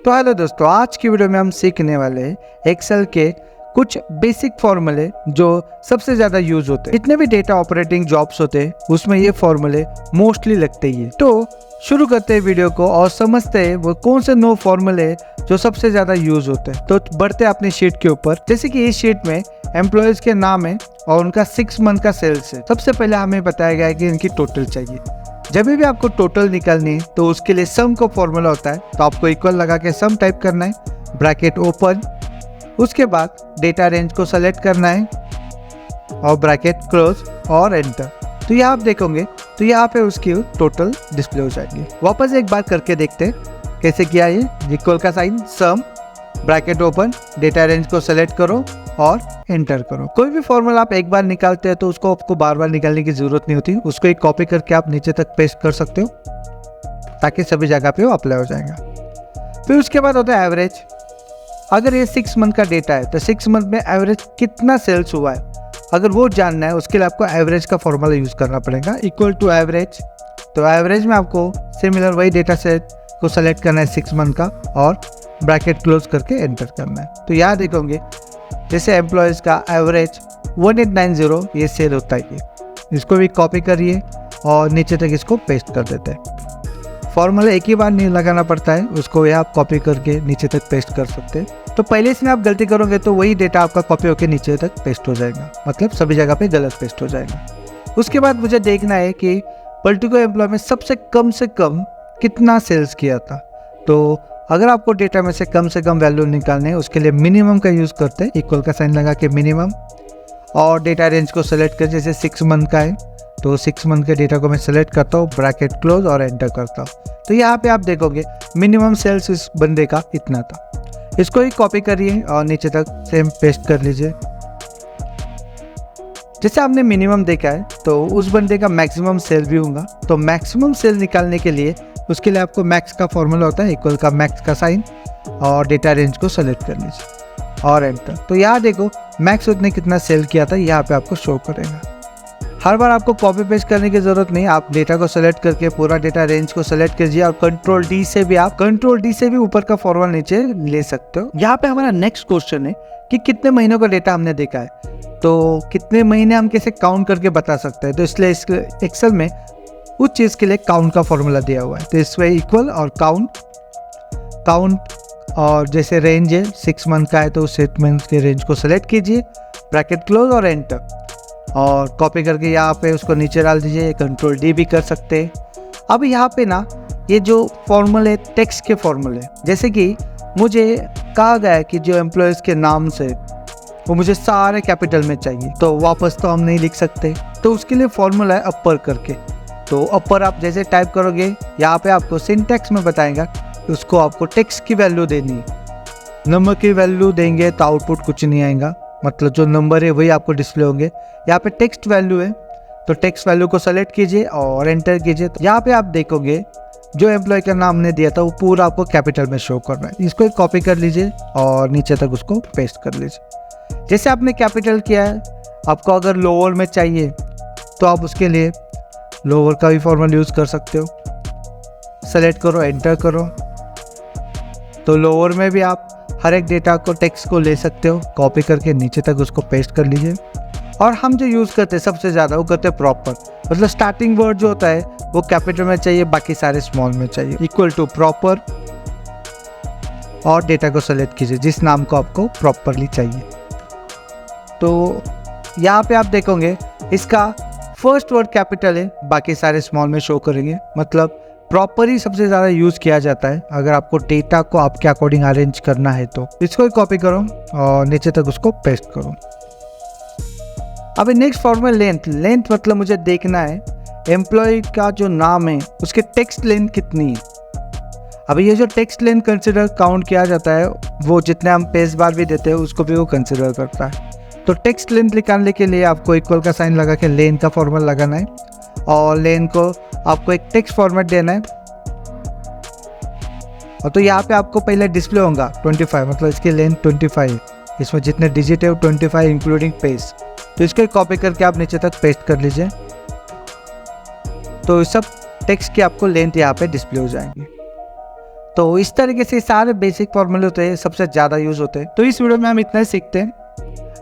तो हेलो दोस्तों, आज की वीडियो में हम सीखने वाले हैं एक्सेल के कुछ बेसिक फॉर्मूले जो सबसे ज़्यादा यूज होते हैं। जितने भी डेटा ऑपरेटिंग जॉब्स होते हैं उसमें ये फॉर्मूले मोस्टली लगते ही है। तो शुरू करते हैं वीडियो को और समझते हैं वो कौन से 9 फॉर्मूले जो सबसे ज़्यादा यूज होते हैं। तो बढ़ते हैं अपनी शीट के ऊपर। जैसे कि इस शीट में एम्प्लॉयज के नाम है और उनका 6 मंथ का सेल्स है। सबसे पहले हमें बताया गया है कि इनकी टोटल चाहिए। जब भी आपको टोटल निकालनी है तो उसके लिए सम का फॉर्मूला होता है। तो आपको इक्वल लगा के सम टाइप करना है, ब्रैकेट ओपन। उसके बाद डेटा रेंज को सेलेक्ट करना है और ब्रैकेट क्लोज और एंटर। तो यहाँ आप देखोगे तो यहाँ पे उसकी टोटल डिस्प्ले हो जाएगी। वापस एक बार करके देखते हैं कैसे किया ये। इक्वल का साइन, सम, ब्रैकेट ओपन, डेटा रेंज को सेलेक्ट करो और एंटर करो। कोई भी फॉर्मूला आप एक बार निकालते हैं तो उसको आपको बार बार निकालने की जरूरत नहीं होती। उसको एक कॉपी करके आप नीचे तक पेस्ट कर सकते हो ताकि सभी जगह पे वो अप्लाई हो जाएगा। फिर उसके बाद होता है एवरेज। अगर ये 6 मंथ का डेटा है तो 6 मंथ में एवरेज कितना सेल्स हुआ है, अगर वो जानना है उसके लिए आपको एवरेज का फॉर्मूला यूज करना पड़ेगा, इक्वल टू एवरेज। तो एवरेज में आपको सिमिलर वही डेटा सेट को सेलेक्ट करना है 6 मंथ का और ब्रैकेट क्लोज करके एंटर करना है। तो यहाँ देखोगे जैसे एम्प्लॉयज का एवरेज 1890 ये सेल होता है। इसको भी कॉपी करिए और नीचे तक इसको पेस्ट कर देते हैं। फॉर्मूला एक ही बार नहीं लगाना पड़ता है, उसको ये आप कॉपी करके नीचे तक पेस्ट कर सकते हैं। तो पहले इसमें आप गलती करोगे तो वही डेटा आपका कॉपी होकर नीचे तक पेस्ट हो जाएगा, मतलब सभी जगह पे गलत पेस्ट हो जाएगा। उसके बाद मुझे देखना है कि पर्टिकुलर एम्प्लॉय में सबसे कम कितना सेल्स किया था। तो अगर आपको डेटा में से कम वैल्यू निकालने है उसके लिए मिनिमम का यूज़ करते हैं, इक्वल का साइन लगा के मिनिमम। और डेटा रेंज को सेलेक्ट कर, जैसे 6 मंथ का है तो 6 मंथ के डेटा को मैं सेलेक्ट करता हूँ, ब्रैकेट क्लोज और एंटर करता हूँ। तो यहाँ पे आप देखोगे मिनिमम सेल्स इस बंदे का इतना था। इसको ही कॉपी करिए और नीचे तक सेम पेस्ट कर लीजिए। जैसे आपने मिनिमम देखा है तो उस बंदे का मैक्सिमम सेल भी होगा। तो मैक्सिमम सेल निकालने के लिए उसके लिए आपको मैक्स का फॉर्मूला होता है, इक्वल का मैक्स का साइन और डेटा रेंज को सेलेक्ट कर लीजिए और एंटर। तो यहाँ देखो मैक्स उसने कितना सेल किया था यहाँ पे आपको शो करेगा। हर बार आपको कॉपी पेस्ट करने की जरूरत नहीं, आप डेटा को सेलेक्ट करके पूरा डेटा रेंज को सेलेक्ट कीजिए और कंट्रोल डी से भी ऊपर का फॉर्मूला नीचे ले सकते हो। यहाँ पे हमारा नेक्स्ट क्वेश्चन है कि कितने महीनों का डेटा हमने देखा है, तो कितने महीने हम कैसे काउंट करके बता सकते हैं। तो इसलिए एक्सेल में उस चीज़ के लिए काउंट का फॉर्मूला दिया हुआ है। तो इसमें इक्वल और काउंट और जैसे रेंज है 6 मंथ का है तो उस 6 मंथ के रेंज को सेलेक्ट कीजिए, ब्रैकेट क्लोज और एंटर और कॉपी करके यहाँ पे उसको नीचे डाल दीजिए। कंट्रोल डी भी कर सकते हैं। अब यहाँ पे ना ये जो फॉर्मूले टेक्स्ट के फॉर्मूले, जैसे कि मुझे कहा गया है कि जो एम्प्लॉयज़ के नाम से वो मुझे सारे कैपिटल में चाहिए, तो वापस तो हम नहीं लिख सकते। तो उसके लिए फॉर्मूला है अपर करके। तो अपर आप जैसे टाइप करोगे यहाँ पे आपको सिंटैक्स में बताएगा कि उसको आपको टेक्स्ट की वैल्यू देनी है। नंबर की वैल्यू देंगे तो आउटपुट कुछ नहीं आएगा, मतलब जो नंबर है वही आपको डिस्प्ले होंगे। यहाँ पे टेक्स्ट वैल्यू है तो टेक्स्ट वैल्यू को सेलेक्ट कीजिए और एंटर कीजिए। तो यहाँ पे आप देखोगे जो एम्प्लॉय का नाम ने दिया था वो पूरा आपको कैपिटल में शो कर रहा है। इसको एक कॉपी कर लीजिए और नीचे तक उसको पेस्ट कर लीजिए। जैसे आपने कैपिटल किया है, आपको अगर लोअर में चाहिए तो आप उसके लिए लोअर का भी फॉर्मूला यूज़ कर सकते हो। सेलेक्ट करो, एंटर करो। तो लोअर में भी आप हर एक डेटा को टेक्स्ट को ले सकते हो, कॉपी करके नीचे तक उसको पेस्ट कर लीजिए। और हम जो यूज़ करते हैं सबसे ज़्यादा वो करते हैं प्रॉपर, मतलब स्टार्टिंग वर्ड जो होता है वो कैपिटल में चाहिए, बाकी सारे स्मॉल में चाहिए। इक्वल टू प्रॉपर और डेटा को सेलेक्ट कीजिए जिस नाम को आपको प्रॉपरली चाहिए। तो यहाँ पे आप देखोगे इसका फर्स्ट वर्ड कैपिटल है, बाकी सारे स्मॉल में शो करेंगे। मतलब प्रॉपर ही सबसे ज़्यादा यूज़ किया जाता है अगर आपको डेटा को आपके अकॉर्डिंग अरेंज करना है। तो इसको कॉपी करो और नीचे तक उसको पेस्ट करो। अभी नेक्स्ट फॉर्मूला लेंथ मतलब मुझे देखना है एम्प्लॉय का जो नाम है उसके टेक्स्ट लेंथ कितनी है। अभी ये जो टेक्स्ट लेंथ कंसिडर काउंट किया जाता है वो जितने हम पेज बार भी देते हैं उसको भी वो कंसिडर करता है। तो टेक्स्ट लेंथ निकालने के लिए आपको इक्वल का साइन लगा के लेंथ का फॉर्मूला लगाना है और लेंथ को आपको एक टेक्स्ट फॉर्मेट देना है। और तो यहाँ पे आपको पहले डिस्प्ले होगा 25, मतलब इसकी लेंथ 25, इसमें जितने डिजिट है वो 25 इंक्लूडिंग पेज। तो इसको कॉपी करके आप नीचे तक पेस्ट कर लीजिए। तो सब टेक्स्ट की आपको लेंथ यहाँ पे डिस्प्ले हो जाएंगी। तो इस तरीके से सारे बेसिक फॉर्मूले होते हैं, सबसे ज़्यादा यूज होते हैं। तो इस वीडियो में हम इतना ही सीखते हैं।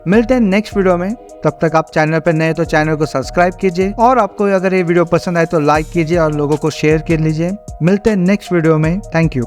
मिलते हैं नेक्स्ट वीडियो में। तब तक आप चैनल पर नए तो चैनल को सब्सक्राइब कीजिए, और आपको अगर ये वीडियो पसंद आए तो लाइक कीजिए और लोगों को शेयर कर लीजिए। मिलते हैं नेक्स्ट वीडियो में। Thank you.